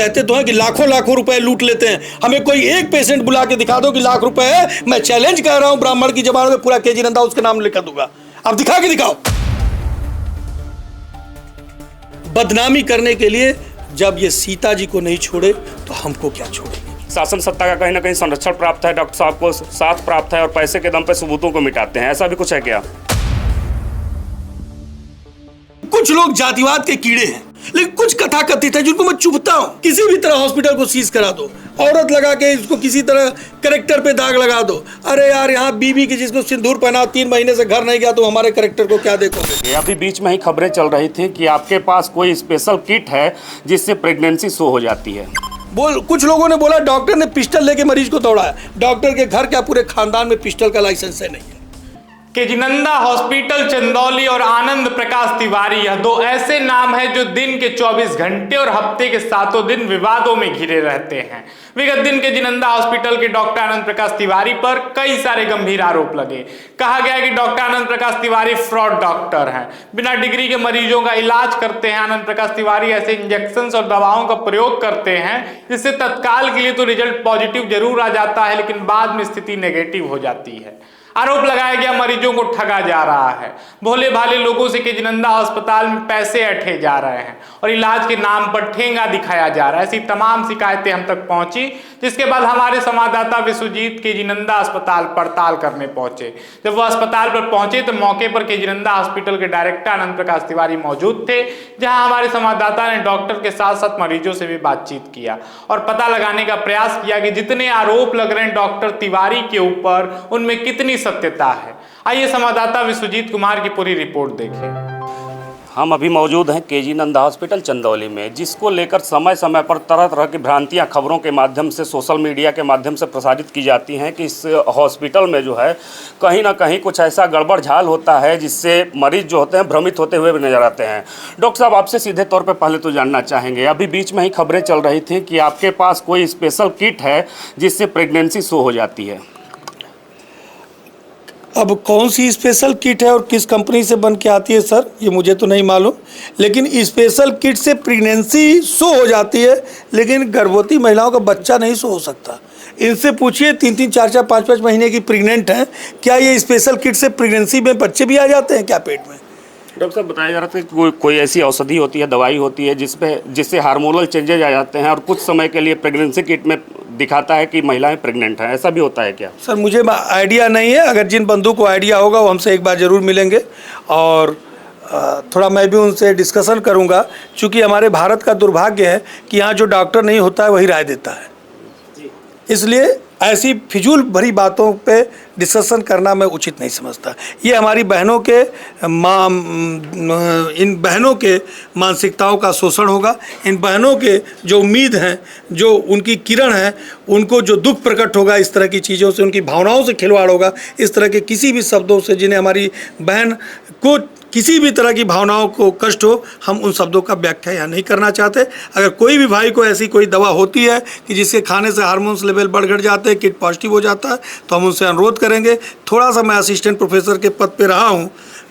कहते तो हैं कि लाखों लाखों रुपए लूट लेते हैं। हमें कोई एक पेशेंट बुला के दिखा दो कि लाख रुपए है, मैं चैलेंज कर रहा हूं ब्राह्मण की जबान में पूरा केजी नंदा उसके नाम लिखा दूंगा। अब दिखा के दिखाओ। बदनामी करने के लिए जब ये सीता जी को नहीं छोड़े तो हमको क्या छोड़ेंगे। शासन सत्ता का कहीं ना कहीं संरक्षण प्राप्त है, डॉक्टर साहब को साथ प्राप्त है और पैसे के दम पे सबूतों को मिटाते हैं, ऐसा भी कुछ है क्या? कुछ लोग जातिवाद के कीड़े हैं, लेकिन कुछ कथाकथित है जिनको मैं चुभता हूं। किसी भी तरह हॉस्पिटल को सीज करा दो, औरत लगा के इसको किसी तरह करेक्टर पे दाग लगा दो। अरे यार, यहाँ बीबी की जिसको सिंदूर पहना 3 महीने से घर नहीं गया तो हमारे करेक्टर को क्या देखोगे। अभी बीच में ही खबरें चल रही थी कि आपके पास कोई स्पेशल किट है जिससे प्रेगनेंसी शो हो जाती है। कुछ लोगों ने बोला डॉक्टर ने पिस्टल लेके मरीज को दौड़ाया। डॉक्टर के घर क्या पूरे खानदान में पिस्टल का लाइसेंस है नहीं है। केजीनंदा हॉस्पिटल चंदौली और आनंद प्रकाश तिवारी, यह 2 ऐसे नाम हैं जो दिन के 24 घंटे और हफ्ते के 7 दिन विवादों में घिरे रहते हैं। विगत दिन केजीनंदा हॉस्पिटल के डॉक्टर आनंद प्रकाश तिवारी पर कई सारे गंभीर आरोप लगे। कहा गया कि doctor Anand Prakash Tiwari fraud doctor हैं, बिना डिग्री के मरीजों का इलाज करते हैं। आनंद प्रकाश तिवारी ऐसे इंजेक्शन और दवाओं का प्रयोग करते हैं जिससे तत्काल के लिए तो रिजल्ट पॉजिटिव जरूर आ जाता है, लेकिन बाद में स्थिति नेगेटिव हो जाती है। आरोप लगाया गया मरीजों को ठगा जा रहा है। भोले भाले लोगों से केजीनंदा अस्पताल में पैसे ऐंठे जा रहे हैं और इलाज के नाम पर ठेंगा दिखाया जा रहा है। ऐसी तमाम शिकायतें हम तक पहुंची, जिसके बाद हमारे संवाददाता विश्वजीत केजीनंदा अस्पताल पड़ताल करने पहुंचे। जब वह अस्पताल पर पहुंचे तो मौके पर केजीनंदा हॉस्पिटल के डायरेक्टर आनंद प्रकाश तिवारी मौजूद थे, जहां हमारे संवाददाता ने डॉक्टर के साथ साथ मरीजों से भी बातचीत किया और पता लगाने का प्रयास किया कि जितने आरोप लग रहे हैं डॉक्टर तिवारी के ऊपर, उनमें कितनी सत्यता है। आइए संवाददाता विश्वजीत कुमार की पूरी रिपोर्ट देखें। हम अभी मौजूद हैं केजीनंदा हॉस्पिटल चंदौली में, जिसको लेकर समय समय पर तरह तरह की भ्रांतियां खबरों के माध्यम से, सोशल मीडिया के माध्यम से प्रसारित की जाती हैं कि इस हॉस्पिटल में जो है कहीं ना कहीं कुछ ऐसा गड़बड़ झाल होता है जिससे मरीज जो होते हैं भ्रमित होते हुए भी नजर आते हैं। डॉक्टर साहब, आपसे सीधे तौर पर पहले तो जानना चाहेंगे, अभी बीच में ही खबरें चल रही थी कि आपके पास कोई स्पेशल किट है जिससे प्रेगनेंसी शो हो जाती है। अब कौन सी स्पेशल किट है और किस कंपनी से बन के आती है सर, ये मुझे तो नहीं मालूम, लेकिन स्पेशल किट से प्रेगनेंसी शो हो जाती है, लेकिन गर्भवती महिलाओं का बच्चा नहीं शो हो सकता। इनसे पूछिए 3-3, 4-4, 5-5 महीने की प्रेग्नेंट हैं, क्या ये स्पेशल किट से प्रेगनेंसी में बच्चे भी आ जाते हैं क्या पेट में? डॉक्टर साहब, बताया जा रहा था कि कोई ऐसी औषधि होती है, दवाई होती है जिससे हार्मोनल चेंजेज आ जाते हैं और कुछ समय के लिए प्रेगनेंसी किट में दिखाता है कि महिलाएं प्रेग्नेंट हैं, ऐसा भी होता है क्या? सर, मुझे आइडिया नहीं है। अगर जिन बंधु को आइडिया होगा वो हमसे एक बार ज़रूर मिलेंगे और थोड़ा मैं भी उनसे डिस्कशन करूंगा, क्योंकि हमारे भारत का दुर्भाग्य है कि यहाँ जो डॉक्टर नहीं होता है वही राय देता है। इसलिए ऐसी फिजूल भरी बातों पे डिस्कशन करना मैं उचित नहीं समझता। ये हमारी बहनों के इन बहनों के मानसिकताओं का शोषण होगा। इन बहनों के जो उम्मीद हैं, जो उनकी किरण है, उनको जो दुख प्रकट होगा इस तरह की चीज़ों से, उनकी भावनाओं से खिलवाड़ होगा। इस तरह के किसी भी शब्दों से जिन्हें हमारी बहन को किसी भी तरह की भावनाओं को कष्ट हो, हम उन शब्दों का व्याख्या यहाँ नहीं करना चाहते। अगर कोई भी भाई को ऐसी कोई दवा होती है कि जिसके खाने से हार्मोन्स लेवल बढ़ घट जाते हैं, किट पॉजिटिव हो जाता है, तो हम उनसे अनुरोध करेंगे। थोड़ा सा मैं असिस्टेंट प्रोफेसर के पद पे रहा हूँ,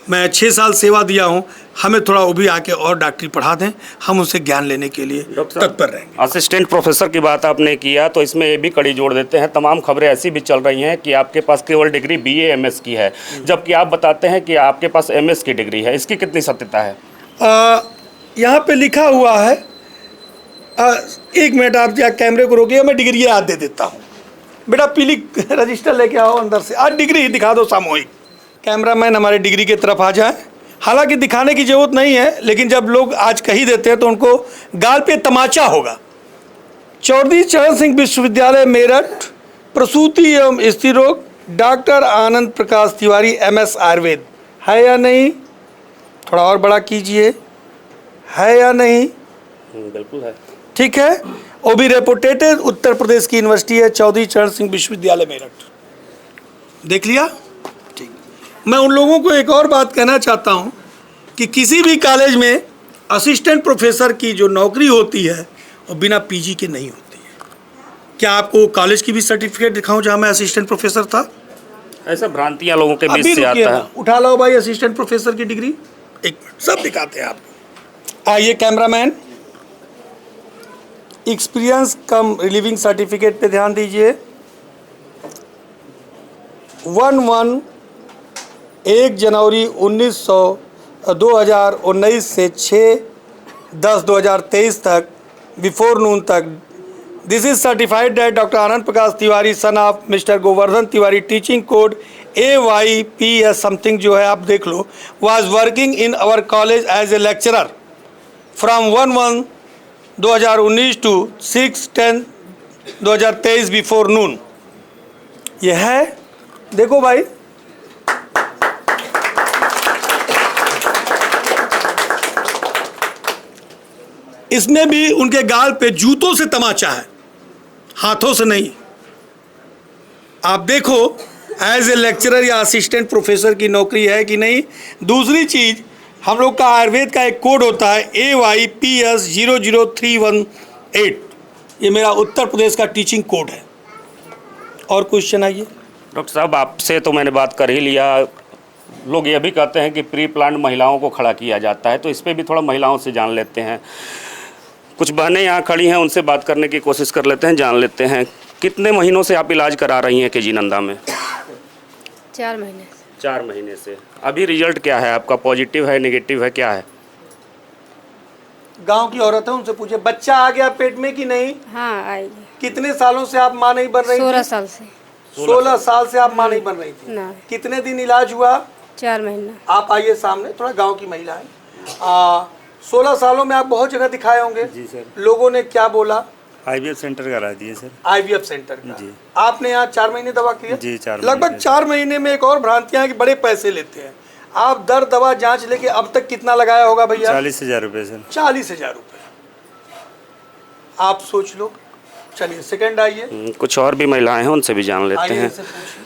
मैं 6 साल सेवा दिया हूँ, हमें थोड़ा वो भी आके और डॉक्टरी पढ़ा दें, हम उनसे ज्ञान लेने के लिए तत्पर रहेंगे। असिस्टेंट प्रोफेसर की बात आपने किया तो इसमें ये भी कड़ी जोड़ देते हैं, तमाम खबरें ऐसी भी चल रही हैं कि आपके पास केवल डिग्री BA MS की है, जबकि आप बताते हैं कि आपके पास MS की डिग्री है, इसकी कितनी सत्यता है? यहाँ पे लिखा हुआ है, 1 मिनट आप क्या कैमरे को रोकिए, मैं डिग्री याद दे देता हूँ। बेटा पीली रजिस्टर लेके आओ अंदर से, आज डिग्री दिखा दो सामूहिक। कैमरामैन हमारे डिग्री की तरफ आ जाए। हालांकि दिखाने की जरूरत नहीं है, लेकिन जब लोग आज कही देते हैं तो उनको गाल पे तमाचा होगा। चौधरी चरण सिंह विश्वविद्यालय मेरठ, प्रसूति एवं स्त्री रोग, डॉक्टर आनंद प्रकाश तिवारी MS आयुर्वेद, है या नहीं? थोड़ा और बड़ा कीजिए, है या नहीं? बिल्कुल है। ठीक है। वो भी रेपुटेटेड उत्तर प्रदेश की यूनिवर्सिटी है, चौधरी चरण सिंह विश्वविद्यालय मेरठ। देख लिया? ठीक। मैं उन लोगों को एक और बात कहना चाहता हूँ कि किसी भी कॉलेज में असिस्टेंट प्रोफेसर की जो नौकरी होती है वो बिना PG के नहीं होती है। क्या आपको कॉलेज की भी सर्टिफिकेट दिखाऊं जहाँ मैं असिस्टेंट प्रोफेसर था? ऐसा भ्रांतियाँ लोगों के बीच से आता है। उठा लो भाई असिस्टेंट प्रोफेसर की डिग्री, 1 मिनट सब दिखाते हैं आपको। आइए कैमरामैन, एक्सपीरियंस कम रिलीविंग सर्टिफिकेट पे ध्यान दीजिए। 1 जनवरी 2019 से 6/10/2023 तक बिफोर नून तक। This is certified that doctor Anand Prakash Tiwari son of mister Govardhan Tiwari teaching code AYPS something जो है आप देख लो, was working in our college as a lecturer from 1/1/2019 to 6/10/2023 before noon. यह है, देखो भाई, इसमें भी उनके गाल पे जूतों से तमाचा है, हाथों से नहीं। आप देखो एज ए लेक्चरर या असिस्टेंट प्रोफेसर की नौकरी है कि नहीं। दूसरी चीज़, हम लोग का आयुर्वेद का एक कोड होता है AYPS 00318, ये मेरा उत्तर प्रदेश का टीचिंग कोड है। और क्वेश्चन आइए। डॉक्टर साहब, आपसे तो मैंने बात कर ही लिया। लोग ये भी कहते हैं कि प्री प्लान महिलाओं को खड़ा किया जाता है, तो इस पर भी थोड़ा महिलाओं से जान लेते हैं। कुछ बहनें यहाँ खड़ी हैं, उनसे बात करने की कोशिश कर लेते हैं, जान लेते हैं। कितने महीनों से आप इलाज करा रही हैं KG नंदा में? 4 महीने से। 4 महीने से। अभी रिजल्ट क्या है आपका? पॉजिटिव है, नेगेटिव है, क्या है? गांव की औरत है, उनसे पूछे बच्चा आ गया पेट में कि नहीं। हाँ आएगी। कितने सालों से आप माँ नहीं बन रही 16 थी? साल से। 16 साल से आप माँ नहीं बन रही थी। ना। कितने दिन इलाज हुआ? 4 महीना। आप आइए सामने, थोड़ा गांव की महिला है। 16 सालों में आप बहुत जगह दिखाए होंगे। जी सर। लोगों ने क्या बोला? IVF सेंटर करा दिए सर। IVF सेंटर का। जी। आपने यहाँ 4 महीने दवा किया? जी, 4 लगभग महीने। 4 महीने में एक और भ्रांतियां कि बड़े पैसे लेते हैं। आप दर दवा जांच लेके अब तक कितना लगाया होगा भैया? 40,000 रुपये सर। 40,000 रुपये। आप सोच लो। चलिए सेकंड आइए। कुछ और भी महिलाएं हैं, उनसे भी जान लेते आइए हैं। इनसे पूछिए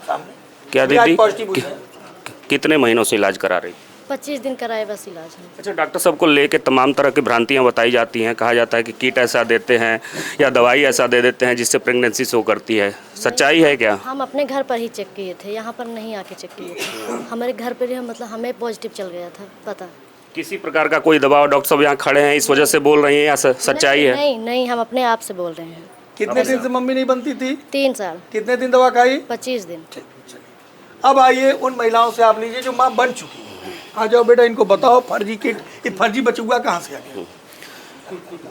सामने। क्या अभी आज दीदी, पॉजिटिव हुई है। कितने महीनों से इलाज करा रही? 25 दिन कराए बस इलाज है। अच्छा, डॉक्टर साहब को लेके तमाम तरह की भ्रांतियां बताई जाती हैं। कहा जाता है कि किट ऐसा देते हैं या दवाई ऐसा दे देते हैं जिससे प्रेगनेंसी शो करती है। सच्चाई है क्या? हम अपने घर पर ही चेक किए थे, यहाँ पर नहीं आके चेक किए थे। हमारे घर पर ही मतलब हमें पॉजिटिव चल गया था पता। किसी प्रकार का कोई दबाव? डॉक्टर साहब यहाँ खड़े हैं, इस वजह से बोल रही हैं या सच्चाई है? नहीं नहीं, हम अपने आप से बोल रहे हैं। कितने दिन से मम्मी नहीं बनती थी? 3 साल। कितने दिन दवा खाई? 25 दिन। अब आइए उन महिलाओं से आप लीजिए जो माँ बन चुकी है। आ जाओ बेटा, इनको बताओ फर्जी किट, ये फर्जी बचुआ कहाँ से आ गया?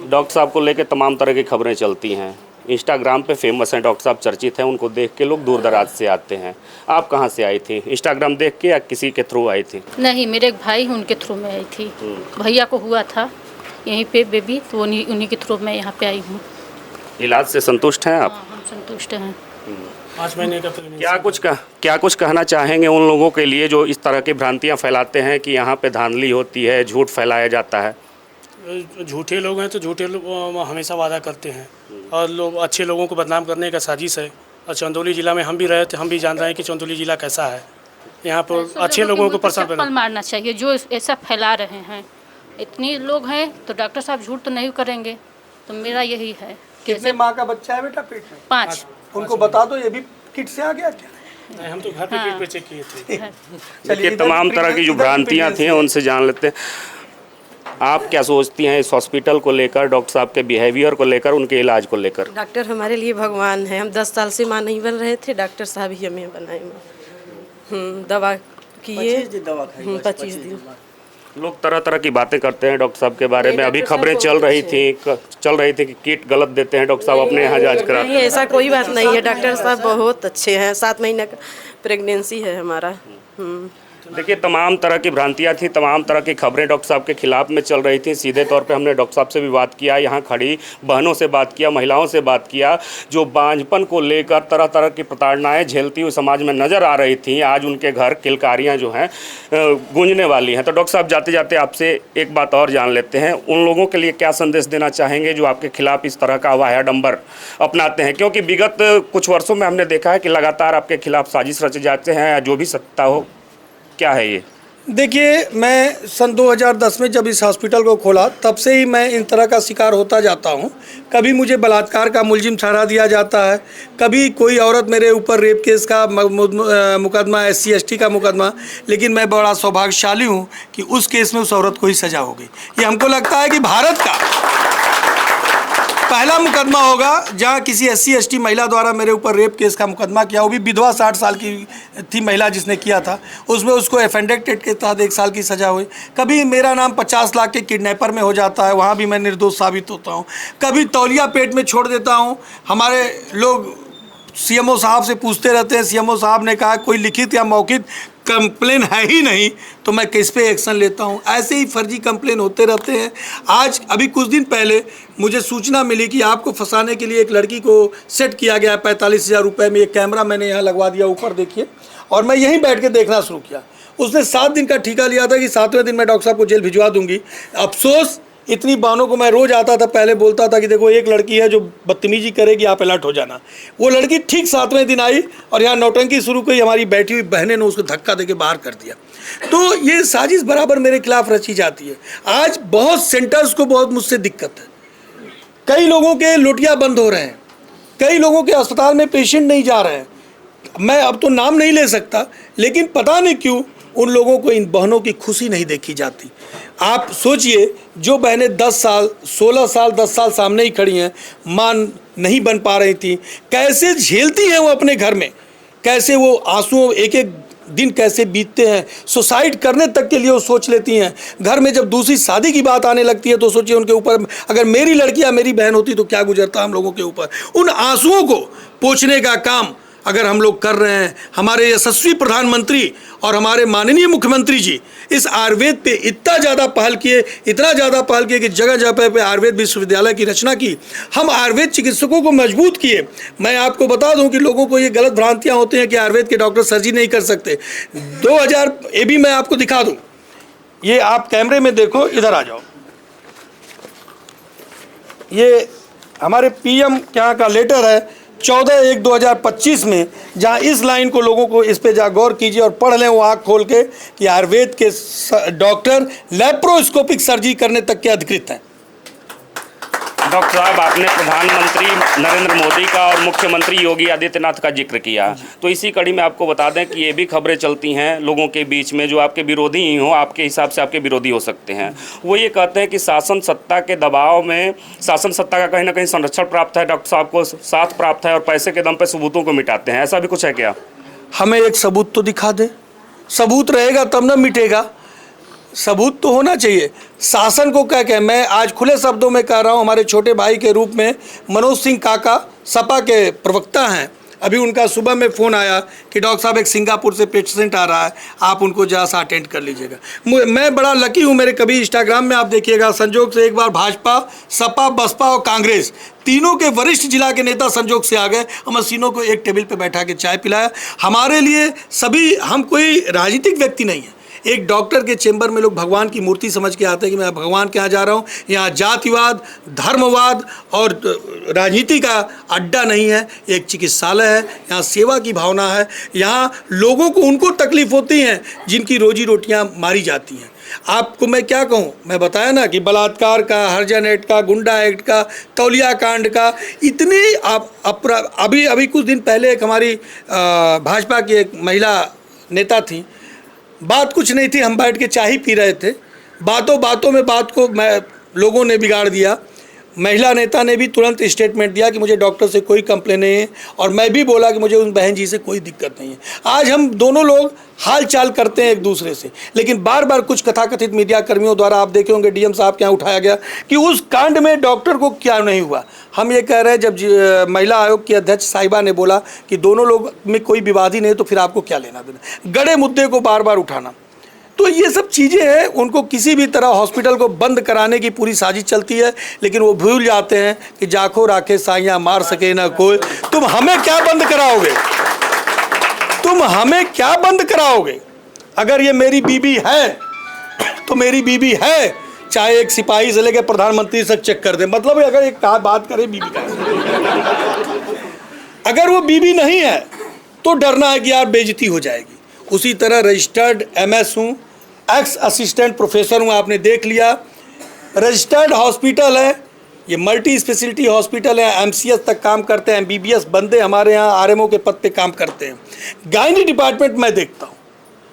डॉक्टर साहब को लेके तमाम तरह की खबरें चलती हैं। इंस्टाग्राम पे फेमस हैं डॉक्टर साहब, चर्चित हैं। उनको देख के लोग दूर दराज से आते हैं। आप कहाँ से आई थी? इंस्टाग्राम देख के या किसी के थ्रू आई थी? नहीं, मेरे एक भाई उनके थ्रू में आई थी। भैया को हुआ था यहीं पे बेबी, तो उन्हीं के थ्रू मैं यहाँ पे आई हूँ। इलाज से संतुष्ट हैं आप? हाँ, हम संतुष्ट हैं। 5 महीने का क्या कुछ कहना चाहेंगे उन लोगों के लिए जो इस तरह की भ्रांतियां फैलाते हैं कि यहाँ पे धांधली होती है, झूठ फैलाया जाता है? झूठे लोग हैं तो झूठे लोग हमेशा वादा करते हैं और लोग अच्छे लोगों को बदनाम करने का साजिश है। और चंदौली जिला में हम भी रहे थे, हम भी जान रहे हैं कि चंदौली जिला कैसा है। यहाँ पर अच्छे लोगों को परेशान चप्पल मारना चाहिए जो ऐसा फैला रहे हैं। इतने लोग हैं तो डॉक्टर साहब झूठ तो नहीं करेंगे। तो मेरा यही है। कितने माँ का बच्चा है बेटा पेट में? 5। उनको बता दो ये भी किट से आ गया क्या? नहीं, हम तो घर पे पेट पे चेक किए थे। देखिए, तमाम तरह की जो भ्रांतियां थी उनसे जान लेते हैं। आप क्या सोचती हैं इस हॉस्पिटल को लेकर, डॉक्टर साहब के बिहेवियर को लेकर, उनके इलाज को लेकर? डॉक्टर हमारे लिए भगवान है। हम 10 साल से माँ नहीं बन रहे थे, डॉक्टर साहब ही हमें बनाए माँ। दवा किए 25 दिन। लोग तरह तरह की बातें करते हैं डॉक्टर साहब के बारे में। अभी खबरें चल रही थी कि किट गलत देते हैं, डॉक्टर साहब अपने यहाँ जांच कराते हैं। नहीं, ऐसा कोई बात नहीं है। डॉक्टर साहब बहुत अच्छे हैं। 7 महीने का प्रेगनेंसी है हमारा। देखिए, तमाम तरह की भ्रांतियां थी, तमाम तरह की खबरें डॉक्टर साहब के खिलाफ में चल रही थी। सीधे तौर पे हमने डॉक्टर साहब से भी बात किया, यहाँ खड़ी बहनों से बात किया, महिलाओं से बात किया, जो बांझपन को लेकर तरह तरह की प्रताड़नाएं झेलती हुई समाज में नज़र आ रही थी। आज उनके घर किलकारियाँ जो हैं गूंजने वाली हैं। तो डॉक्टर साहब, जाते जाते आपसे एक बात और जान लेते हैं। उन लोगों के लिए क्या संदेश देना चाहेंगे जो आपके खिलाफ इस तरह का वाह्याडंबर अपनाते हैं? क्योंकि विगत कुछ वर्षों में हमने देखा है कि लगातार आपके खिलाफ साजिश रचे जाते हैं, जो भी सत्ता हो। क्या है ये? देखिए, मैं सन 2010 में जब इस हॉस्पिटल को खोला तब से ही मैं इन तरह का शिकार होता जाता हूँ। कभी मुझे बलात्कार का मुलजिम ठहरा दिया जाता है, कभी कोई औरत मेरे ऊपर रेप केस का मुकदमा, SC ST का मुकदमा। लेकिन मैं बड़ा सौभाग्यशाली हूँ कि उस केस में उस औरत को ही सज़ा हो गई। ये हमको लगता है कि भारत का पहला मुकदमा होगा जहां किसी SC/ST महिला द्वारा मेरे ऊपर रेप केस का मुकदमा किया, वो भी विधवा 60 साल की थी महिला जिसने किया था, उसमें उसको एफेंडेक्ट एक्ट के तहत 1 साल की सज़ा हुई। कभी मेरा नाम 50 लाख के किडनैपर में हो जाता है, वहाँ भी मैं निर्दोष साबित होता हूँ। कभी तौलिया पेट में छोड़ देता हूँ। हमारे लोग CMO साहब से पूछते रहते हैं, CMO साहब ने कहा कोई लिखित या मौखिक कंप्लेन है ही नहीं तो मैं किस पे एक्शन लेता हूँ। ऐसे ही फर्जी कंप्लेन होते रहते हैं। आज अभी कुछ दिन पहले मुझे सूचना मिली कि आपको फंसाने के लिए एक लड़की को सेट किया गया है 45,000 रुपये में। एक कैमरा मैंने यहाँ लगवा दिया, ऊपर देखिए, और मैं यहीं बैठ के देखना शुरू किया। उसने 7 दिन का ठेका लिया था कि 7वें दिन मैं डॉक्टर साहब को जेल भिजवा दूंगी। अफसोस इतनी बहनों को मैं रोज़ आता था, पहले बोलता था कि देखो एक लड़की है जो बदतमीजी करेगी, आप अलर्ट हो जाना। वो लड़की ठीक 7वें दिन आई और यहाँ नौटंकी शुरू की। हमारी बैठी हुई बहनें ने उसको धक्का देके बाहर कर दिया। तो ये साजिश बराबर मेरे खिलाफ रची जाती है। आज बहुत सेंटर्स को बहुत मुझसे दिक्कत है। कई लोगों के लोटिया बंद हो रहे हैं, कई लोगों के अस्पताल में पेशेंट नहीं जा रहे हैं। मैं अब तो नाम नहीं ले सकता, लेकिन पता नहीं क्यों उन लोगों को, इन बहनों की खुशी नहीं देखी जाती। आप सोचिए, जो बहनें 10 साल 16 साल 10 साल सामने ही खड़ी हैं, मां नहीं बन पा रही थी, कैसे झेलती हैं वो अपने घर में, कैसे वो आंसुओं एक एक दिन कैसे बीतते हैं। सुसाइड करने तक के लिए वो सोच लेती हैं। घर में जब दूसरी शादी की बात आने लगती है तो सोचिए उनके ऊपर, अगर मेरी लड़की या मेरी बहन होती तो क्या गुजरता हम लोगों के ऊपर। उन आंसुओं को पोंछने का काम अगर हम लोग कर रहे हैं, हमारे यशस्वी प्रधानमंत्री और हमारे माननीय मुख्यमंत्री जी इस आयुर्वेद पे इतना ज़्यादा पहल किए, इतना ज़्यादा पहल किए कि जगह जगह पे आयुर्वेद विश्वविद्यालय की रचना की। हम आयुर्वेद चिकित्सकों को मजबूत किए। मैं आपको बता दूं कि लोगों को ये गलत भ्रांतियाँ होती हैं कि आयुर्वेद के डॉक्टर सर्जरी नहीं कर सकते। 2000 ये भी मैं आपको दिखा दूँ, ये आप कैमरे में देखो, इधर आ जाओ। ये हमारे PM के यहाँ का लेटर है 14/1/2025 में, जहां इस लाइन को लोगों को इस पे जा गौर कीजिए और पढ़ लें वो आँख खोल के कि आयुर्वेद के डॉक्टर लैप्रोस्कोपिक सर्जरी करने तक के अधिकृत हैं। डॉक्टर साहब, आपने प्रधानमंत्री नरेंद्र मोदी का और मुख्यमंत्री योगी आदित्यनाथ का जिक्र किया, तो इसी कड़ी में आपको बता दें कि ये भी खबरें चलती हैं लोगों के बीच में, जो आपके विरोधी ही हों, आपके हिसाब से आपके विरोधी हो सकते हैं। वो ये कहते हैं कि शासन सत्ता के दबाव में, शासन सत्ता का कहीं ना कहीं संरक्षण प्राप्त है, डॉक्टर साहब को साथ प्राप्त है और पैसे के दम पर सबूतों को मिटाते हैं। ऐसा भी कुछ है क्या? हमें एक सबूत तो दिखा दे। सबूत रहेगा तब ना मिटेगा, सबूत तो होना चाहिए। शासन को क्या कहें, मैं आज खुले शब्दों में कह रहा हूं, हमारे छोटे भाई के रूप में मनोज सिंह काका सपा के प्रवक्ता हैं। अभी उनका सुबह में फ़ोन आया कि डॉक्टर साहब एक सिंगापुर से पेशेंट आ रहा है, आप उनको जहाँ से अटेंड कर लीजिएगा। मैं बड़ा लकी हूँ, मेरे कभी इंस्टाग्राम में आप देखिएगा, संजोग से एक बार भाजपा, सपा, बसपा और कांग्रेस तीनों के वरिष्ठ जिला के नेता संजोग से आ गए। हम तीनों को एक टेबल पे बैठा के चाय पिलाया। हमारे लिए सभी, हम कोई राजनीतिक व्यक्ति नहीं है। एक डॉक्टर के चेंबर में लोग भगवान की मूर्ति समझ के आते हैं कि मैं भगवान के यहाँ जा रहा हूँ। यहाँ जातिवाद, धर्मवाद और राजनीति का अड्डा नहीं है, एक चिकित्सालय है। यहाँ सेवा की भावना है। यहाँ लोगों को उनको तकलीफ होती है जिनकी रोजी रोटियाँ मारी जाती हैं। आपको मैं क्या कहूँ, मैं बताया ना कि बलात्कार का, हरिजन एक्ट का, गुंडा एक्ट का, तौलिया कांड का, इतनी अभी कुछ दिन पहले एक हमारी भाजपा की एक महिला नेता थी, बात कुछ नहीं थी, हम बैठ के चाय ही पी रहे थे, बातों बातों में बात को लोगों ने बिगाड़ दिया। महिला नेता ने भी तुरंत स्टेटमेंट दिया कि मुझे डॉक्टर से कोई कंप्लेन नहीं है, और मैं भी बोला कि मुझे उन बहन जी से कोई दिक्कत नहीं है। आज हम दोनों लोग हाल चाल करते हैं एक दूसरे से, लेकिन बार बार कुछ कथाकथित मीडिया कर्मियों द्वारा, आप देखे होंगे DM साहब के यहाँ उठाया गया कि उस कांड में डॉक्टर को क्या नहीं हुआ। हम ये कह रहे हैं, जब महिला आयोग की अध्यक्ष साहिबा ने बोला कि दोनों लोग में कोई विवाद ही नहीं, तो फिर आपको क्या लेना देना, गड़े मुद्दे को बार बार उठाना। तो ये सब चीज़ें हैं, उनको किसी भी तरह हॉस्पिटल को बंद कराने की पूरी साजिश चलती है, लेकिन वो भूल जाते हैं कि जाखो राखे साइयाँ मार सके ना कोई। तुम हमें क्या बंद कराओगे, तुम हमें क्या बंद कराओगे? अगर ये मेरी बीबी है तो मेरी बीबी है, चाहे एक सिपाही से लेकर प्रधानमंत्री तक चेक कर दे। मतलब अगर एक बात करें बीबी का, अगर वो बीबी नहीं है तो डरना है कि यार बेइज्जती हो जाएगी। उसी तरह रजिस्टर्ड MS हूँ, एक्स असिस्टेंट प्रोफेसर हूँ, आपने देख लिया। रजिस्टर्ड हॉस्पिटल है, ये मल्टी स्पेशलिटी हॉस्पिटल है, MCS तक काम करते हैं, MBBS बंदे हमारे यहाँ RMO के पद पे काम करते हैं। गायनी डिपार्टमेंट मैं देखता हूँ,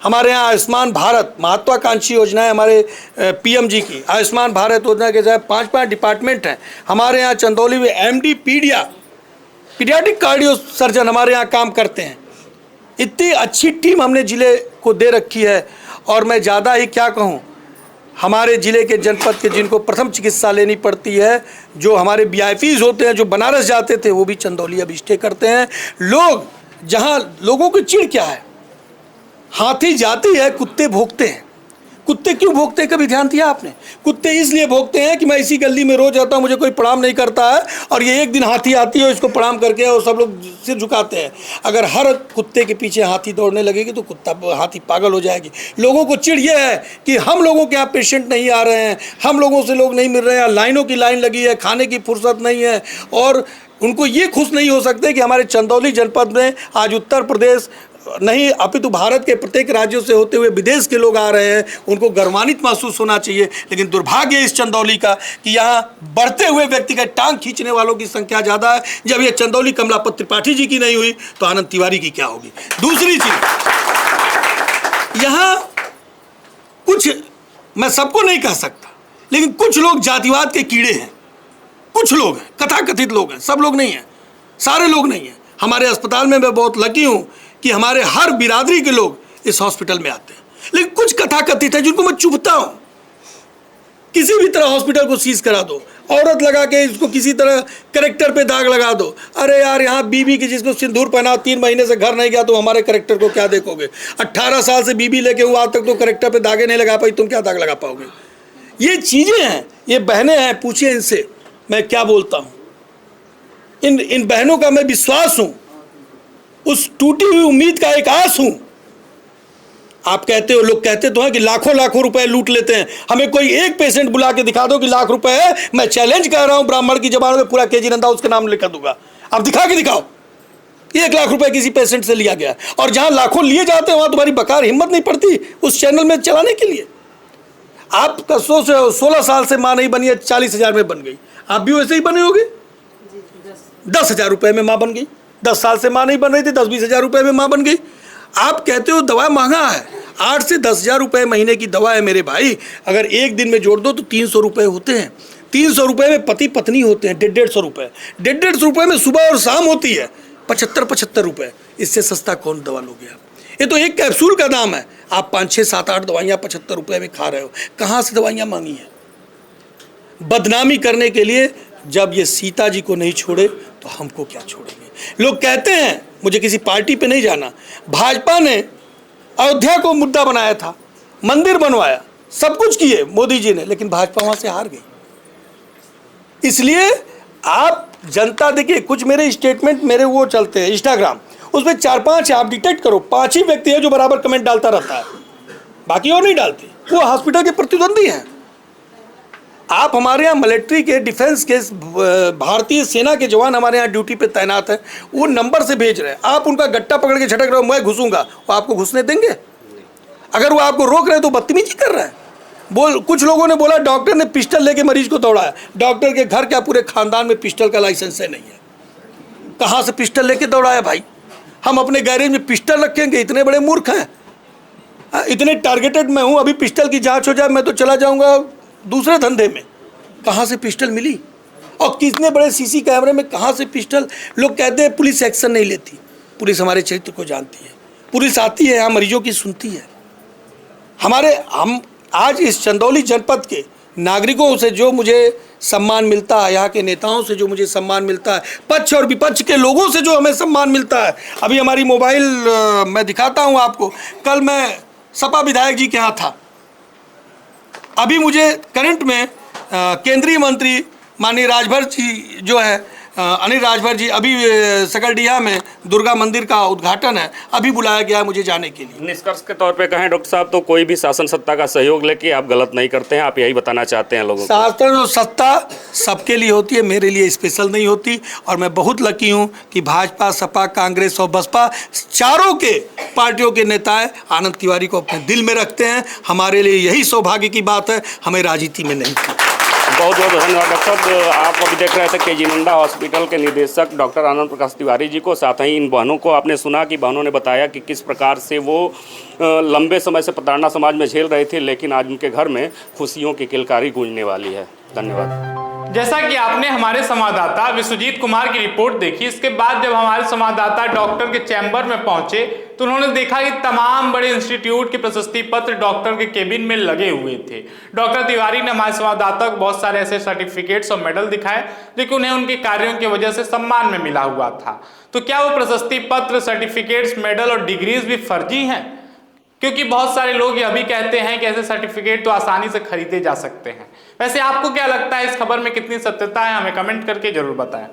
हमारे यहाँ आयुष्मान भारत महत्वाकांक्षी योजना है हमारे पीएम जी की। आयुष्मान भारत योजना के तहत 5 डिपार्टमेंट हैं हमारे यहाँ चंदौली में। एमडी पीडियाट्रिक कार्डियो सर्जन हमारे यहाँ काम करते हैं। इतनी अच्छी टीम हमने ज़िले को दे रखी है और मैं ज़्यादा ही क्या कहूँ, हमारे ज़िले के जनपद के जिनको प्रथम चिकित्सा लेनी पड़ती है, जो हमारे वीआईपीज़ होते हैं जो बनारस जाते थे वो भी चंदौली अब स्टे करते हैं। लोग जहाँ लोगों की चिढ़ क्या है, हाथी जाती है कुत्ते भोंकते हैं। कुत्ते क्यों भोंकते हैं, कभी ध्यान दिया आपने? कुत्ते इसलिए भोंकते हैं कि मैं इसी गली में रोज आता हूँ, मुझे कोई प्रणाम नहीं करता है, और ये एक दिन हाथी आती है इसको प्रणाम करके और सब लोग सिर झुकाते हैं। अगर हर कुत्ते के पीछे हाथी दौड़ने लगेगी तो हाथी पागल हो जाएगी। लोगों को चिढ़ ये है कि हम लोगों के यहाँ पेशेंट नहीं आ रहे हैं, हम लोगों से लोग नहीं मिल रहे हैं, लाइनों की लाइन लगी है, खाने की फुर्सत नहीं है, और उनको ये खुश नहीं हो सकते कि हमारे चंदौली जनपद में आज उत्तर प्रदेश नहीं अपितु भारत के प्रत्येक राज्यों से होते हुए विदेश के लोग आ रहे हैं। उनको गर्वान्वित महसूस होना चाहिए। लेकिन दुर्भाग्य इस चंदौली का कि यहाँ बढ़ते हुए व्यक्ति का टांग खींचने वालों की संख्या ज़्यादा है। जब ये चंदौली कमलापत त्रिपाठी जी की नहीं हुई तो आनंद तिवारी की क्या होगी। दूसरी चीज़, यहाँ कुछ, मैं सबको नहीं कह सकता, लेकिन कुछ लोग जातिवाद के कीड़े हैं। कुछ लोग हैं, कथाकथित लोग हैं, सब लोग नहीं हैं, सारे लोग नहीं हैं। हमारे अस्पताल में मैं बहुत लकी हूँ कि हमारे हर बिरादरी के लोग इस हॉस्पिटल में आते हैं। लेकिन कुछ कथाकथित है जिनको मैं चुभता हूँ। किसी भी तरह हॉस्पिटल को सीज करा दो, औरत लगा के इसको किसी तरह करेक्टर पे दाग लगा दो। अरे यार, यहाँ बीबी की जिसको सिंदूर पहना 3 महीने से घर नहीं गया तो हमारे करेक्टर को क्या देखोगे? 18 साल से बीबी लेके हुआ आज तक तो करेक्टर पे दागे नहीं लगा पाई, तुम क्या दाग लगा पाओगे? ये चीज़ें हैं, ये बहनें हैं, पूछिए इनसे मैं क्या बोलता हूँ। इन बहनों का मैं विश्वास हूँ, उस टूटी हुई उम्मीद का एक आस हूं। आप कहते हो, लोग कहते तो हैं कि लाखों लाखों रुपए लूट लेते हैं। हमें कोई एक पेशेंट बुला के दिखा दो कि लाख रुपए है, मैं चैलेंज कर रहा हूं ब्राह्मण की जबान में पूरा केजी नंदा उसके नाम लिखा दूंगा। आप दिखा के दिखाओ 1 लाख रुपए किसी पेशेंट से लिया गया। और जहां लाखों लिए जाते हैं वहां तुम्हारी बकार हिम्मत नहीं पड़ती उस चैनल में चलाने के लिए। आपका 16 साल से माँ नहीं बनी है, 40,000 में बन गई। आप भी वैसे ही बने होगे। 10,000 रुपए में माँ बन गई। 10 साल से माँ नहीं बन रही थी, 10-20 हज़ार रुपये में माँ बन गई। आप कहते हो दवा महंगा है, 8 से 10 हज़ार रुपये महीने की दवा है मेरे भाई। अगर एक दिन में जोड़ दो तो 300 रुपये होते हैं। 300 रुपये में पति पत्नी होते हैं 150 रुपये। 150 रुपये में सुबह और शाम होती है 75 रुपये। इससे सस्ता कौन दवा लोगे आप? ये तो एक कैप्सूल का दाम है। आप 5, 6, 7, 8 दवाइयाँ 75 रुपये में खा रहे हो। कहाँ से दवाइयाँ मांगी हैं? बदनामी करने के लिए। जब ये सीता जी को नहीं छोड़े तो हमको क्या छोड़ेंगे? लोग कहते हैं, मुझे किसी पार्टी पे नहीं जाना, भाजपा ने अयोध्या को मुद्दा बनाया था, मंदिर बनवाया, सब कुछ किए मोदी जी ने, लेकिन भाजपा वहां से हार गई। इसलिए आप जनता देखिए, कुछ मेरे स्टेटमेंट मेरे वो चलते हैं इंस्टाग्राम, उसमें 4-5 आप डिटेक्ट करो, 5 ही व्यक्ति है जो बराबर कमेंट डालता रहता है, बाकी और नहीं डालते। वो हॉस्पिटल के प्रतिद्वंदी हैं। आप हमारे यहाँ मिलिट्री के डिफेंस के भारतीय सेना के जवान हमारे यहाँ ड्यूटी पे तैनात हैं, वो नंबर से भेज रहे हैं। आप उनका गट्टा पकड़ के झटक रहे हो, मैं घुसूंगा, वो आपको घुसने देंगे? अगर वो आपको रोक रहे हैं तो बदतमीजी कर रहे हैं। कुछ लोगों ने बोला डॉक्टर ने पिस्टल लेके मरीज को दौड़ाया। डॉक्टर के घर क्या पूरे खानदान में पिस्टल का लाइसेंस है नहीं है? कहाँ से पिस्टल लेके दौड़ाया भाई? हम अपने गैरेज में पिस्टल रखेंगे? इतने बड़े मूर्ख हैं, इतने टारगेटेड मैं हूँ। अभी पिस्टल की जाँच हो जाए मैं तो चला जाऊँगा दूसरे धंधे में। कहाँ से पिस्टल मिली और कितने बड़े सीसी कैमरे में कहाँ से पिस्टल? लोग कहते हैं पुलिस एक्शन नहीं लेती। पुलिस हमारे चरित्र को जानती है, पुलिस आती है यहाँ मरीजों की सुनती है। हम आज इस चंदौली जनपद के नागरिकों से जो मुझे सम्मान मिलता है, यहाँ के नेताओं से जो मुझे सम्मान मिलता है, पक्ष और विपक्ष के लोगों से जो हमें सम्मान मिलता है। अभी हमारी मोबाइल मैं दिखाता हूँ आपको। कल मैं सपा विधायक जी के यहाँ था। अभी मुझे करंट में केंद्रीय मंत्री माननीय राजभर जी जो है, अनिल राजभर जी, अभी सकलडीहा में दुर्गा मंदिर का उद्घाटन है, अभी बुलाया गया है मुझे जाने के लिए। निष्कर्ष के तौर पे कहें डॉक्टर साहब, तो कोई भी शासन सत्ता का सहयोग लेके आप गलत नहीं करते हैं, आप यही बताना चाहते हैं लोगों को? शासन और सत्ता सबके लिए होती है, मेरे लिए स्पेशल नहीं होती। और मैं बहुत लकी हूँ कि भाजपा, सपा, कांग्रेस और बसपा चारों के पार्टियों के नेता आनंद तिवारी को अपने दिल में रखते हैं। हमारे लिए यही सौभाग्य की बात है, हमें राजनीति में नहीं थी। बहुत बहुत धन्यवाद डॉक्टर साहब। आप अभी देख रहे थे केजी नंदा हॉस्पिटल के निदेशक डॉक्टर आनंद प्रकाश तिवारी जी को। साथ ही इन बहनों को आपने सुना कि बहनों ने बताया कि किस प्रकार से वो लंबे समय से प्रताड़ना समाज में झेल रही थी, लेकिन आज उनके घर में खुशियों की किलकारी गूंजने वाली है। धन्यवाद। जैसा कि आपने हमारे संवाददाता विश्वजीत कुमार की रिपोर्ट देखी, इसके बाद जब हमारे संवाददाता डॉक्टर के चैम्बर में पहुंचे तो उन्होंने देखा कि तमाम बड़े इंस्टीट्यूट के प्रशस्ति पत्र डॉक्टर के केबिन में लगे हुए थे। डॉक्टर तिवारी ने हमारे संवाददाता को बहुत सारे ऐसे सर्टिफिकेट्स और मेडल दिखाए जो कि उन्हें उनके कार्यों की वजह से सम्मान में मिला हुआ था। तो क्या वो प्रशस्ति पत्र, सर्टिफिकेट्स, मेडल और डिग्रीज भी फर्जी हैं? क्योंकि बहुत सारे लोग ये भी कहते हैं कि ऐसे सर्टिफिकेट तो आसानी से खरीदे जा सकते हैं। वैसे आपको क्या लगता है, इस खबर में कितनी सत्यता है? हमें कमेंट करके जरूर बताएं।